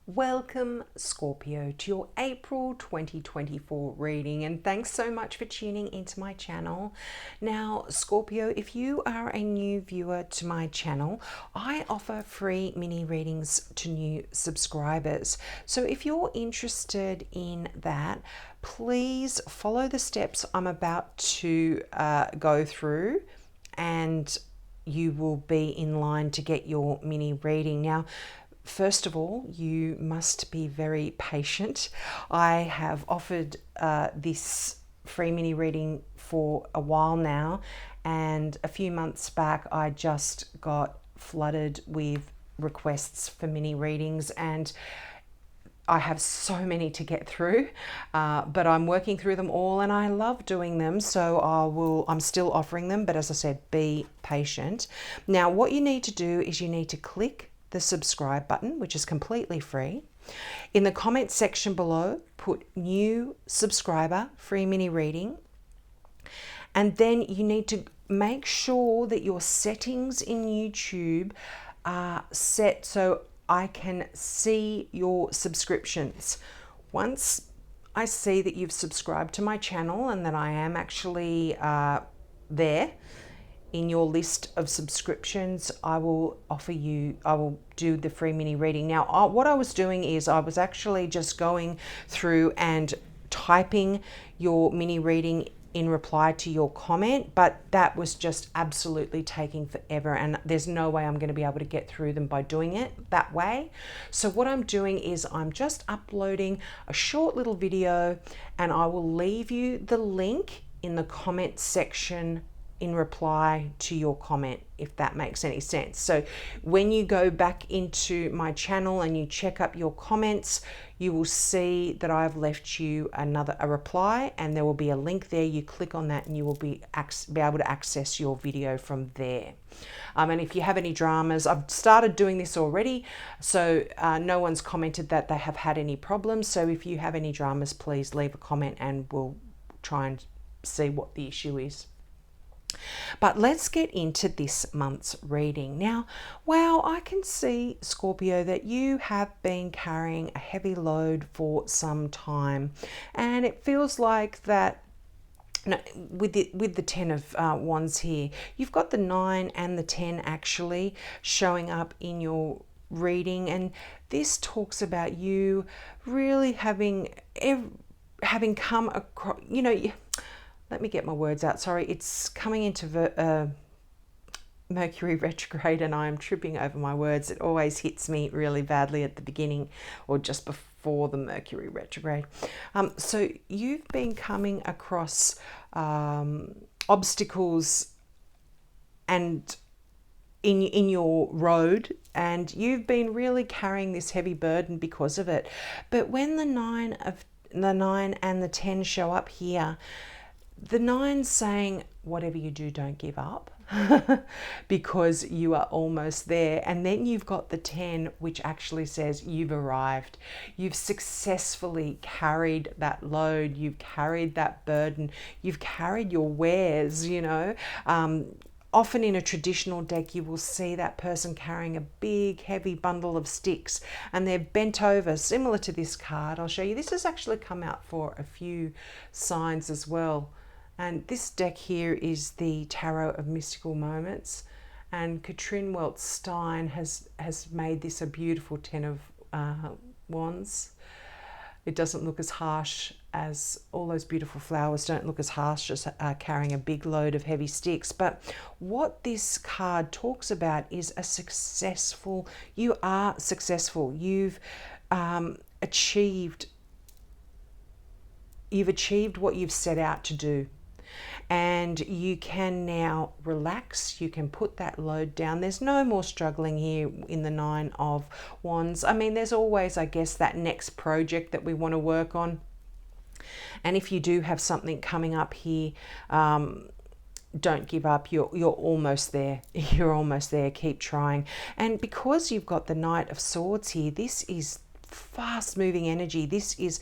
Welcome, Scorpio, to your April 2024 reading, and thanks so much for tuning into my channel. Now, Scorpio, if you are a new viewer to my channel, I offer free mini readings to new subscribers. So if you're interested in that, please follow the steps I'm about to go through, and you will be in line to get your mini reading. Now, first of all, you must be very patient. I have offered this free mini reading for a while now, and a few months back I just got flooded with requests for mini readings, and I have so many to get through, but I'm working through them all and I love doing them, so I'm still offering them, but as I said, be patient. Now, what you need to do is you need to click the subscribe button, which is completely free. In the comment section below, put new subscriber, free mini reading. And then you need to make sure that your settings in YouTube are set so I can see your subscriptions. Once I see that you've subscribed to my channel and that I am actually there in your list of subscriptions, I will do the free mini reading. Now, what I was doing is I was actually just going through and typing your mini reading in reply to your comment, but that was just absolutely taking forever, and there's no way I'm going to be able to get through them by doing it that way. So what I'm doing is I'm just uploading a short little video, and I will leave you the link in the comment section in reply to your comment, if that makes any sense. So when you go back into my channel and you check up your comments, you will see that I've left you a reply, and there will be a link there. You click on that and you will be able to access your video from there. And if you have any dramas, I've started doing this already, so no one's commented that they have had any problems. So if you have any dramas, please leave a comment and we'll try and see what the issue is. But let's get into this month's reading. Now, wow, I can see, Scorpio, that you have been carrying a heavy load for some time, and it feels like that. No, with the 10 of Wands here, you've got the 9 and the 10 actually showing up in your reading, and this talks about you really having come across, let me get my words out. Sorry, it's coming into Mercury retrograde and I am tripping over my words. It always hits me really badly at the beginning or just before the Mercury retrograde. So you've been coming across obstacles and in your road, and you've been really carrying this heavy burden because of it. But when the 9 and the 10 show up here, the 9's saying, whatever you do, don't give up because you are almost there. And then you've got the 10, which actually says you've arrived. You've successfully carried that load. You've carried that burden. You've carried your wares, Often in a traditional deck, you will see that person carrying a big, heavy bundle of sticks, and they're bent over, similar to this card. I'll show you. This has actually come out for a few signs as well. And this deck here is the Tarot of Mystical Moments, and Katrin Weltstein has made this a beautiful 10 of Wands. It doesn't look as harsh as all those beautiful flowers don't look as harsh as carrying a big load of heavy sticks. But what this card talks about is you are successful. You've achieved what you've set out to do. And you can now relax, you can put that load down. There's no more struggling here in the 9 of Wands. I mean, there's always, I guess, that next project that we want to work on. And if you do have something coming up here, don't give up. You're almost there. You're almost there. Keep trying. And because you've got the Knight of Swords here, this is fast moving energy. This is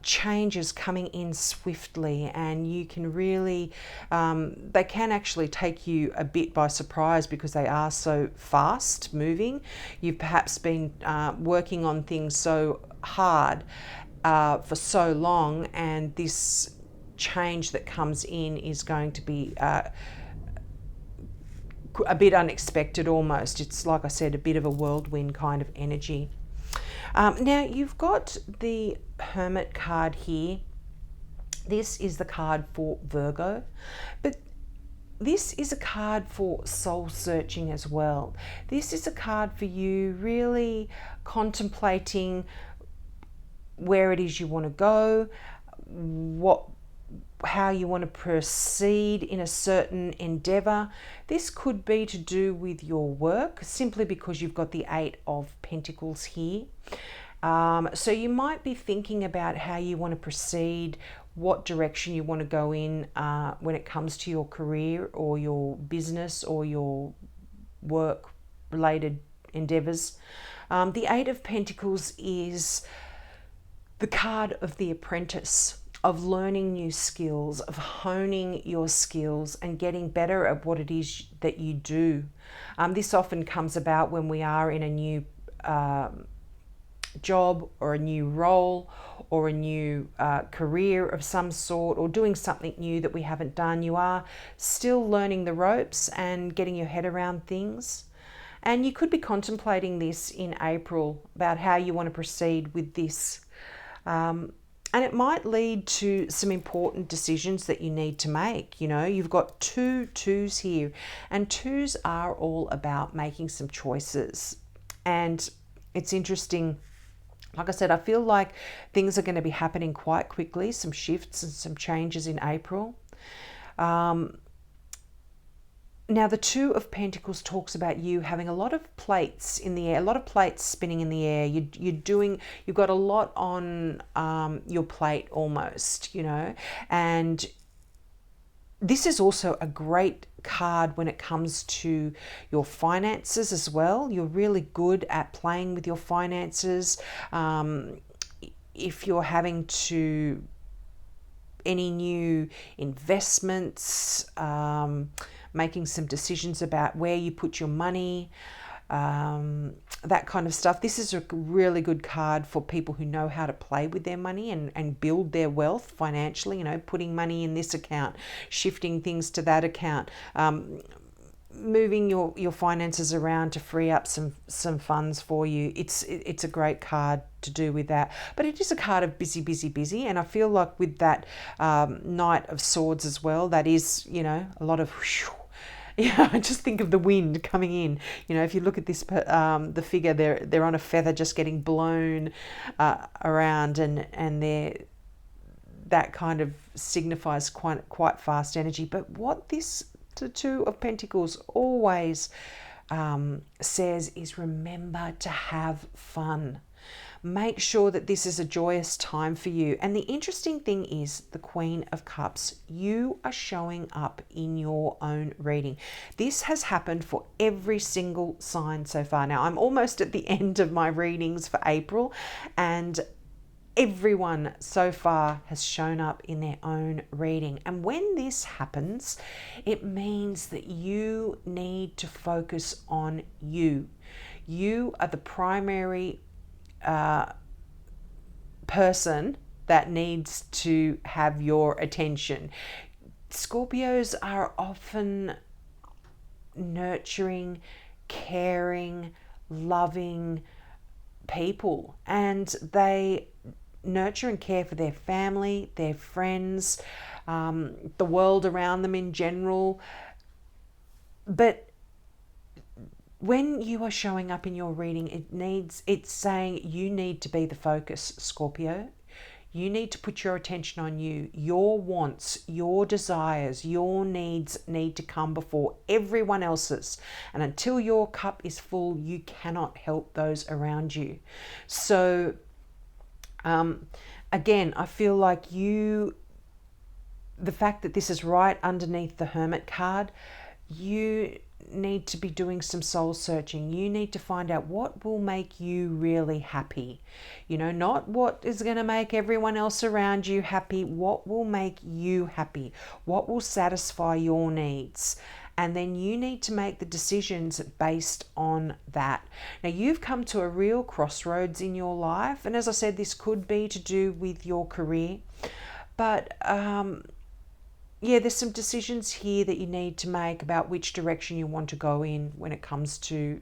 changes coming in swiftly, and you can really, they can actually take you a bit by surprise because they are so fast moving. You've perhaps been working on things so hard for so long, and this change that comes in is going to be a bit unexpected almost. It's, like I said, a bit of a whirlwind kind of energy. Now you've got the Hermit card here. This is the card for Virgo, but this is a card for soul searching as well. This is a card for you really contemplating where it is you want to go, how you want to proceed in a certain endeavor. This could be to do with your work, simply because you've got the 8 of Pentacles here. So you might be thinking about how you want to proceed, what direction you want to go in when it comes to your career or your business or your work related endeavors. The 8 of Pentacles is the card of the apprentice, of learning new skills, of honing your skills and getting better at what it is that you do. This often comes about when we are in a new job or a new role or a new career of some sort, or doing something new that we haven't done. You are still learning the ropes and getting your head around things. And you could be contemplating this in April about how you want to proceed with this. And it might lead to some important decisions that you need to make. You know, you've got 2 twos here, and 2s are all about making some choices. And it's interesting, like I said, I feel like things are going to be happening quite quickly, some shifts and some changes in April. Now, the 2 of Pentacles talks about you having a lot of plates in the air, a lot of plates spinning in the air. You've got a lot on your plate almost, you know, and this is also a great card when it comes to your finances as well. You're really good at playing with your finances. If you're having to any new investments, making some decisions about where you put your money, that kind of stuff. This is a really good card for people who know how to play with their money and build their wealth financially, you know, putting money in this account, shifting things to that account, moving your finances around to free up some funds for you. It's a great card to do with that. But it is a card of busy, busy, busy. And I feel like with that Knight of Swords as well, that is, you know, a lot of yeah, just think of the wind coming in. You know, if you look at this, the figure, they're on a feather just getting blown around, and that kind of signifies quite fast energy. But what this the 2 of Pentacles always says is, remember to have fun. Make sure that this is a joyous time for you. And the interesting thing is the Queen of Cups. You are showing up in your own reading. This has happened for every single sign so far. Now, I'm almost at the end of my readings for April, and everyone so far has shown up in their own reading. And when this happens, it means that you need to focus on you. You are the primary person that needs to have your attention. Scorpios are often nurturing, caring, loving people, and they nurture and care for their family, their friends, the world around them in general. But when you are showing up in your reading, it's saying you need to be the focus, Scorpio. You need to put your attention on you. Your wants, your desires, your needs need to come before everyone else's. And until your cup is full, you cannot help those around you. So again, I feel like the fact that this is right underneath the Hermit card, you need to be doing some soul searching. You need to find out what will make you really happy. You know, not what is going to make everyone else around you happy. What will make you happy? What will satisfy your needs? And then you need to make the decisions based on that. Now, you've come to a real crossroads in your life. And as I said, this could be to do with your career. But yeah, there's some decisions here that you need to make about which direction you want to go in when it comes to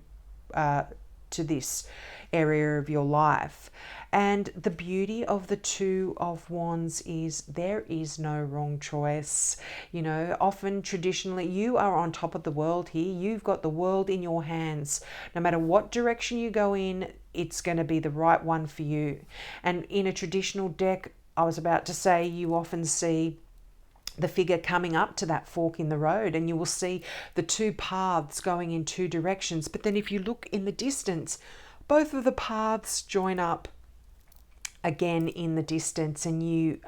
this area of your life. And the beauty of the Two of Wands is there is no wrong choice. You know, often traditionally you are on top of the world here. You've got the world in your hands. No matter what direction you go in, it's going to be the right one for you. And in a traditional deck, I was about to say, you often see the figure coming up to that fork in the road, and you will see the two paths going in two directions. But then if you look in the distance, both of the paths join up again in the distance, and you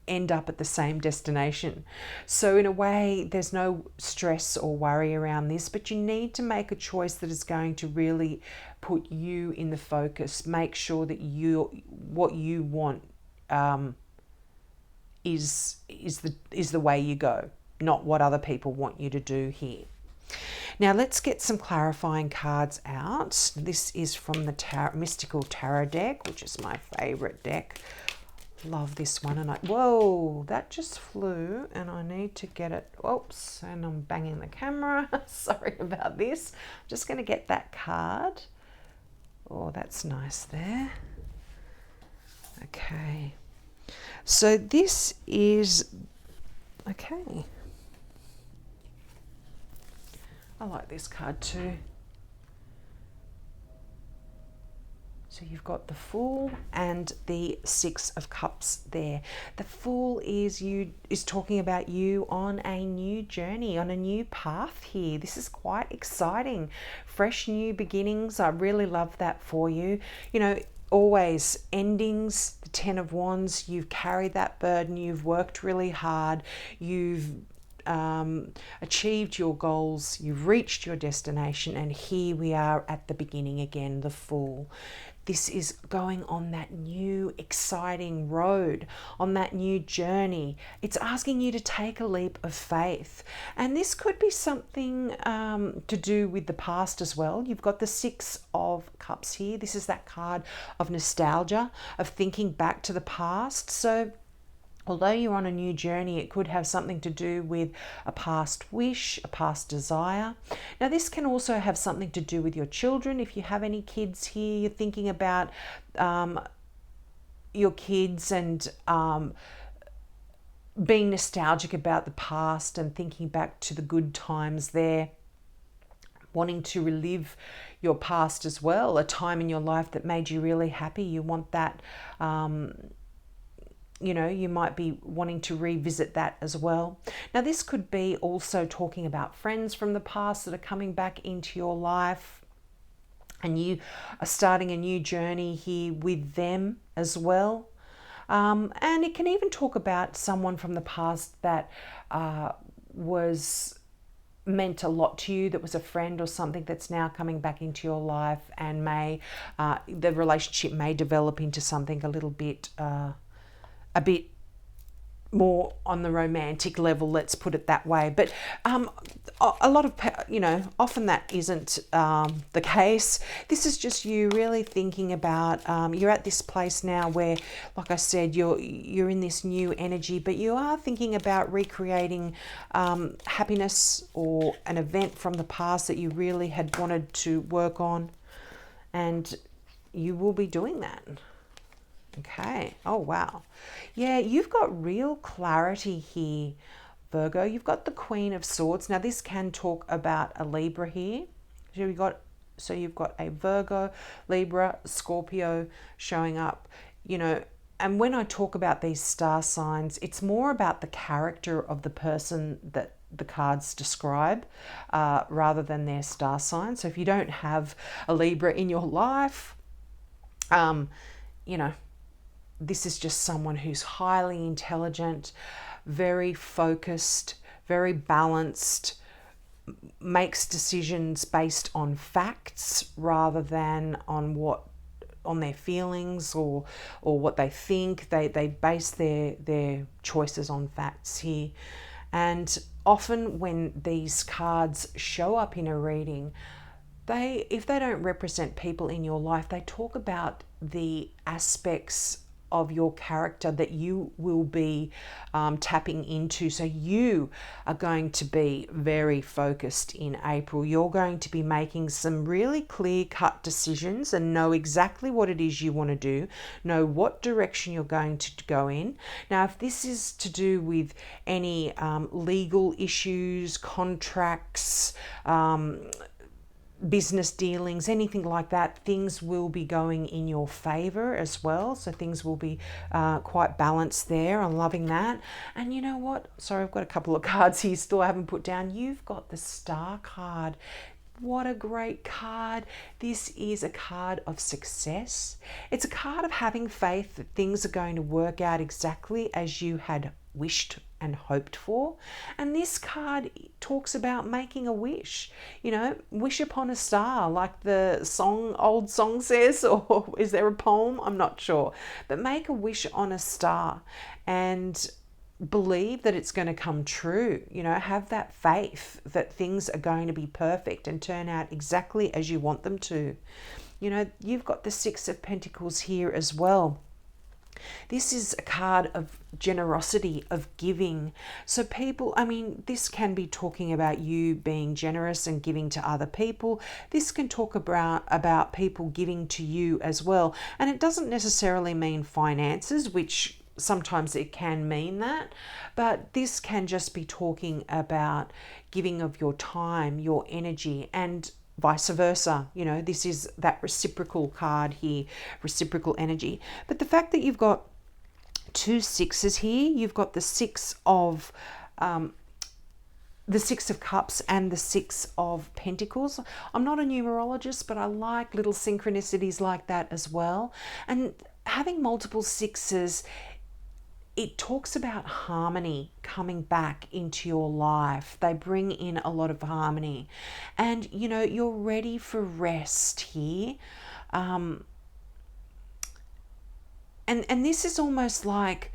end up at the same destination. So in a way, there's no stress or worry around this, but you need to make a choice that is going to really put you in the focus. Make sure that what you want is the way you go, not what other people want you to do here. Now let's get some clarifying cards out. This is from the Mystical Tarot deck, which is my favorite deck. Love this one. And whoa, that just flew, and I need to get it. Oops, and I'm banging the camera. Sorry about this. I'm just going to get that card. Oh, that's nice there. Okay. So this is, okay. I like this card too. So you've got the Fool and the Six of Cups there. The Fool is talking about you on a new journey, on a new path here. This is quite exciting. Fresh new beginnings. I really love that for you. You know, always endings. The Ten of Wands, you've carried that burden, you've worked really hard, you've achieved your goals, you've reached your destination, and here we are at the beginning again, the Fool. This is going on that new exciting road, on that new journey. It's asking you to take a leap of faith. And this could be something to do with the past as well. You've got the Six of Cups here. This is that card of nostalgia, of thinking back to the past. So although you're on a new journey, it could have something to do with a past wish, a past desire. Now, this can also have something to do with your children. If you have any kids here, you're thinking about your kids and being nostalgic about the past and thinking back to the good times there. Wanting to relive your past as well, a time in your life that made you really happy. You want that you know, you might be wanting to revisit that as well. Now, this could be also talking about friends from the past that are coming back into your life, and you are starting a new journey here with them as well. And it can even talk about someone from the past that was meant a lot to you, that was a friend or something that's now coming back into your life, and the relationship may develop into something a little bit a bit more on the romantic level, let's put it that way. But a lot of, you know, often that isn't the case. This is just you really thinking about, you're at this place now where, like I said, you're in this new energy, but you are thinking about recreating happiness or an event from the past that you really had wanted to work on, and you will be doing that. Okay. Oh, wow. Yeah, you've got real clarity here, Virgo. You've got the Queen of Swords. Now, this can talk about a Libra here. So you've got a Virgo, Libra, Scorpio showing up, you know. And when I talk about these star signs, it's more about the character of the person that the cards describe rather than their star sign. So if you don't have a Libra in your life, you know, this is just someone who's highly intelligent, very focused, very balanced, makes decisions based on facts rather than on their feelings or what they think. They base their choices on facts here. And often when these cards show up in a reading, if they don't represent people in your life, they talk about the aspects of your character that you will be tapping into. So you are going to be very focused in April. You're going to be making some really clear-cut decisions and know exactly what it is you want to do, know what direction you're going to go in. Now, if this is to do with any legal issues, contracts, business dealings, anything like that, things will be going in your favor as well. So things will be quite balanced there. I'm loving that. And you know what? Sorry, I've got a couple of cards here still I haven't put down. You've got the Star card. What a great card. This is a card of success. It's a card of having faith that things are going to work out exactly as you had wished and hoped for. And this card talks about making a wish. You know, wish upon a star, like the old song says, or is there a poem? I'm not sure. But make a wish on a star and believe that it's going to come true. You know, have that faith that things are going to be perfect and turn out exactly as you want them to. You know, you've got the Six of Pentacles here as well. This is a card of generosity, of giving. So people, I mean, this can be talking about you being generous and giving to other people. This can talk about people giving to you as well. And it doesn't necessarily mean finances, which sometimes it can mean that, but this can just be talking about giving of your time, your energy, and vice versa. You know, this is that reciprocal card here, reciprocal energy. But the fact that you've got two sixes here, you've got the Six of Cups and the Six of Pentacles. I'm not a numerologist, but I like little synchronicities like that as well. And having multiple sixes, it talks about harmony coming back into your life. They bring in a lot of harmony. And, you know, you're ready for rest here. And this is almost like,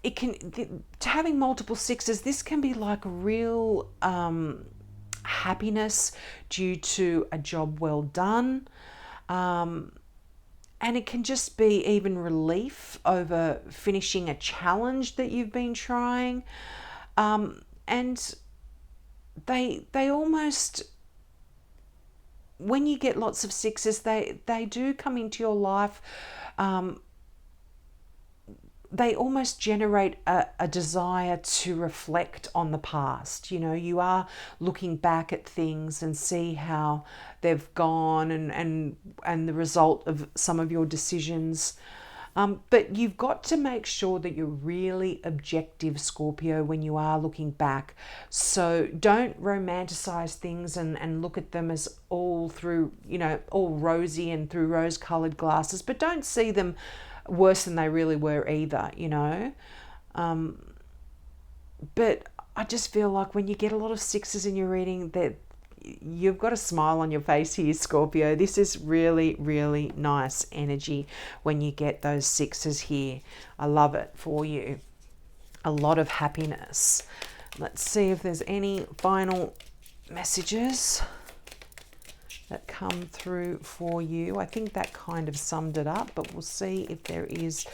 it can, having multiple sixes, this can be like real happiness due to a job well done. And it can just be even relief over finishing a challenge that you've been trying. And they almost, when you get lots of sixes, they do come into your life. They almost generate a desire to reflect on the past. You know, you are looking back at things and see how they've gone and the result of some of your decisions. But you've got to make sure that you're really objective, Scorpio, when you are looking back. So don't romanticize things and look at them as all through, you know, all rosy and through rose-colored glasses, but don't see them worse than they really were either, you know. But I just feel like when you get a lot of sixes in your reading, that you've got a smile on your face here, Scorpio. This is really, really nice energy when you get those sixes here. I love it for you. A lot of happiness. Let's see if there's any final messages that come through for you. I think that kind of summed it up, but we'll see if there is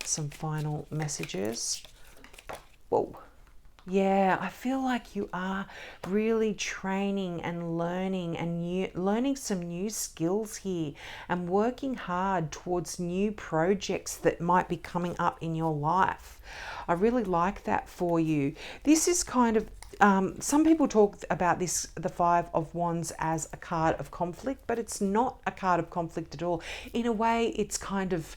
some final messages. Whoa. Yeah, I feel like you are really training and learning and learning some new skills here and working hard towards new projects that might be coming up in your life. I really like that for you. This is kind of, some people talk about this, the Five of Wands, as a card of conflict, but it's not a card of conflict at all. In a way, it's kind of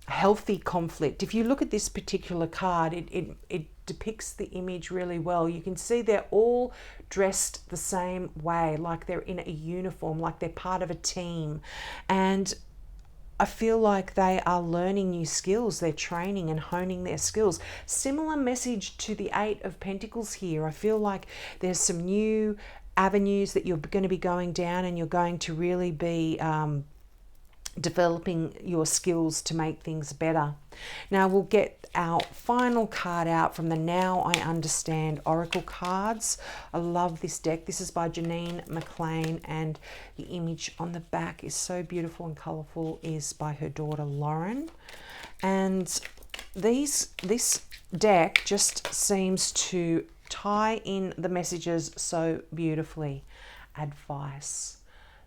healthy conflict. If you look at this particular card, it depicts the image really well. You can see they're all dressed the same way, like they're in a uniform, like they're part of a team. And I feel like they are learning new skills. They're training and honing their skills. Similar message to the Eight of Pentacles here. I feel like there's some new avenues that you're going to be going down, and you're going to really be developing your skills to make things better. Now we'll get our final card out from the Now I Understand Oracle cards. I love this deck. This is by Janine McLean, and the image on the back is so beautiful and colourful, is by her daughter Lauren. And this deck just seems to tie in the messages so beautifully. Advice.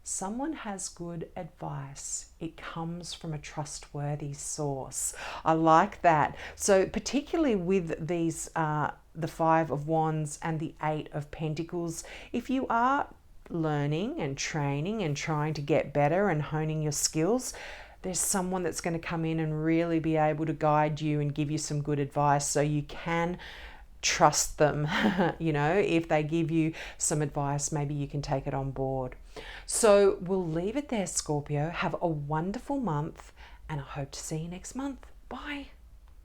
Someone has good advice. It comes from a trustworthy source. I like that. So particularly with these, the Five of Wands and the Eight of Pentacles, if you are learning and training and trying to get better and honing your skills, there's someone that's going to come in and really be able to guide you and give you some good advice, so you can trust them. You know, if they give you some advice, maybe you can take it on board. So we'll leave it there, Scorpio. Have a wonderful month, and I hope to see you next month. Bye.